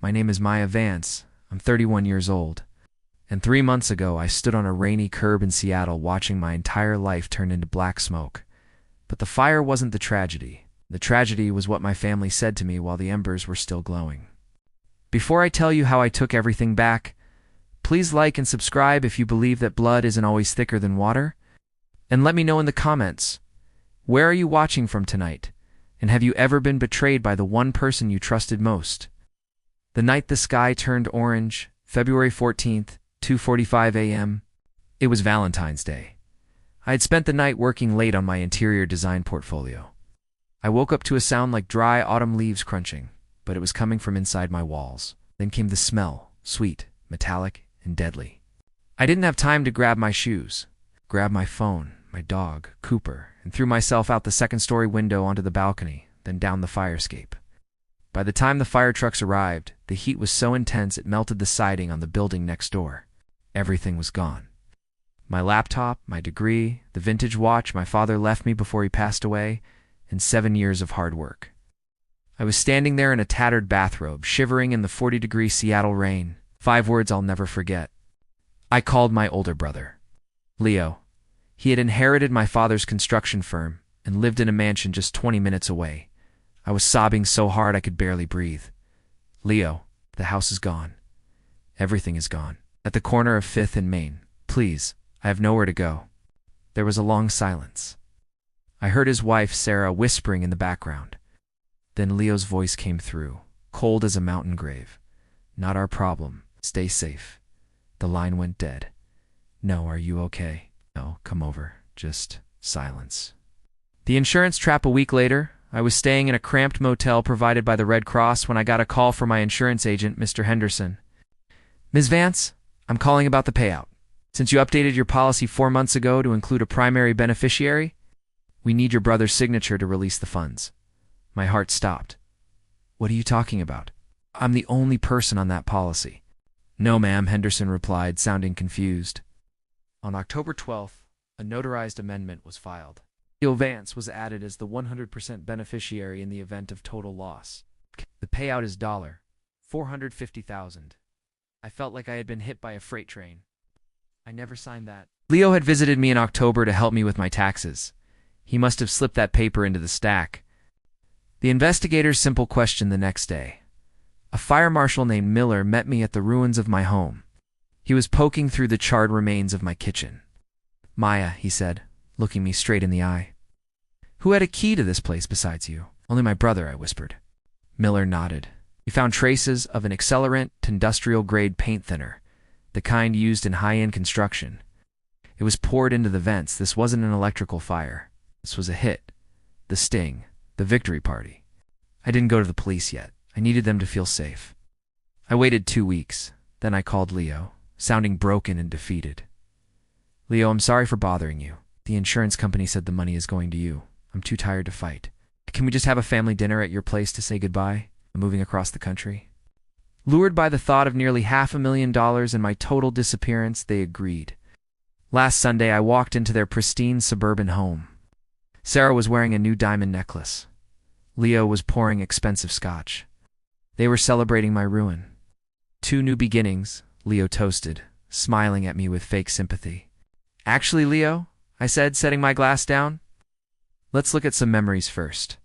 My name is Maya Vance. I'm 31 years old. And 3 months ago, I stood on a rainy curb in Seattle watching my entire life turn into black smoke. But the fire wasn't the tragedy. The tragedy was what my family said to me while the embers were still glowing. Before I tell you how I took everything back, please like and subscribe if you believe that blood isn't always thicker than water. And let me know in the comments, where are you watching from tonight? And have you ever been betrayed by the one person you trusted most? The night the sky turned orange, February 14th, 2:45 a.m., it was Valentine's Day. I had spent the night working late on my interior design portfolio. I woke up to a sound like dry autumn leaves crunching, but it was coming from inside my walls. Then came the smell, sweet, metallic, and deadly. I didn't have time to grab my shoes, grab my phone, my dog, Cooper, and threw myself out the second-story window onto the balcony, then down the fire escape. By the time the fire trucks arrived, the heat was so intense it melted the siding on the building next door. Everything was gone. My laptop, my degree, the vintage watch my father left me before he passed away, and 7 years of hard work. I was standing there in a tattered bathrobe, shivering in the 40-degree Seattle rain. 5 words I'll never forget. I called my older brother, Leo. He had inherited my father's construction firm and lived in a mansion just 20 minutes away. I was sobbing so hard I could barely breathe. Leo, the house is gone. Everything is gone. At the corner of 5th and Main. Please, I have nowhere to go. There was a long silence. I heard his wife, Sarah, whispering in the background. Then Leo's voice came through, cold as a mountain grave. Not our problem. Stay safe. The line went dead. No, are you okay? No, come over. Just silence. The insurance trap. A week later, I was staying in a cramped motel provided by the Red Cross when I got a call from my insurance agent, Mr. Henderson. Ms. Vance, I'm calling about the payout. Since you updated your policy 4 months ago to include a primary beneficiary, we need your brother's signature to release the funds. My heart stopped. What are you talking about? I'm the only person on that policy. No, ma'am, Henderson replied, sounding confused. On October 12th, a notarized amendment was filed. Leo Vance was added as the 100% beneficiary in the event of total loss. The payout is $450,000. I felt like I had been hit by a freight train. I never signed that. Leo had visited me in October to help me with my taxes. He must have slipped that paper into the stack. The investigator's simple question the next day. A fire marshal named Miller met me at the ruins of my home. He was poking through the charred remains of my kitchen. Maya, he said, looking me straight in the eye. Who had a key to this place besides you? Only my brother, I whispered. Miller nodded. We found traces of an accelerant to industrial-grade paint thinner, the kind used in high-end construction. It was poured into the vents. This wasn't an electrical fire. This was a hit. The sting. The victory party. I didn't go to the police yet. I needed them to feel safe. I waited 2 weeks. Then I called Leo, sounding broken and defeated. Leo, I'm sorry for bothering you. The insurance company said the money is going to you. I'm too tired to fight. Can we just have a family dinner at your place to say goodbye? I'm moving across the country. Lured by the thought of nearly $500,000 and my total disappearance, they agreed. Last Sunday, I walked into their pristine suburban home. Sarah was wearing a new diamond necklace. Leo was pouring expensive scotch. They were celebrating my ruin. 2 new beginnings, Leo toasted, smiling at me with fake sympathy. Actually, Leo, I said, setting my glass down, let's look at some memories first.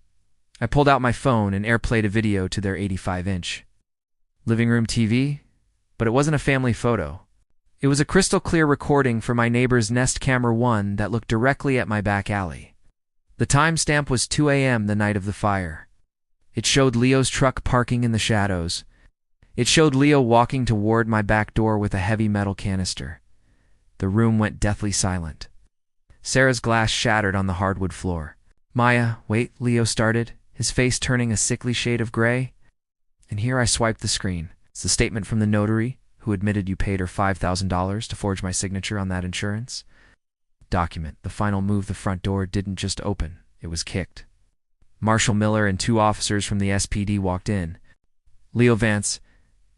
I pulled out my phone and airplayed a video to their 85-inch living room TV, but it wasn't a family photo. It was a crystal-clear recording from my neighbor's Nest Camera 1 that looked directly at my back alley. The timestamp was 2 a.m. the night of the fire. It showed Leo's truck parking in the shadows. It showed Leo walking toward my back door with a heavy metal canister. The room went deathly silent. Sarah's glass shattered on the hardwood floor. Maya, wait, Leo started, his face turning a sickly shade of gray. And here I swiped the screen. It's the statement from the notary, who admitted you paid her $5,000 to forge my signature on that insurance. Document. The final move. The front door didn't just open, it was kicked. Marshal Miller and 2 officers from the SPD walked in. Leo Vance,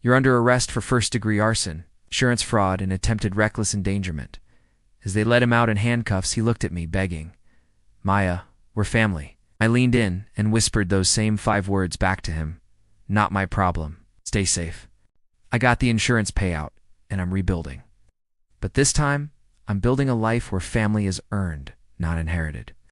you're under arrest for first-degree arson, insurance fraud, and attempted reckless endangerment. As they led him out in handcuffs, he looked at me, begging. Maya, we're family. I leaned in and whispered those same 5 words back to him. Not my problem. Stay safe. I got the insurance payout, and I'm rebuilding. But this time, I'm building a life where family is earned, not inherited.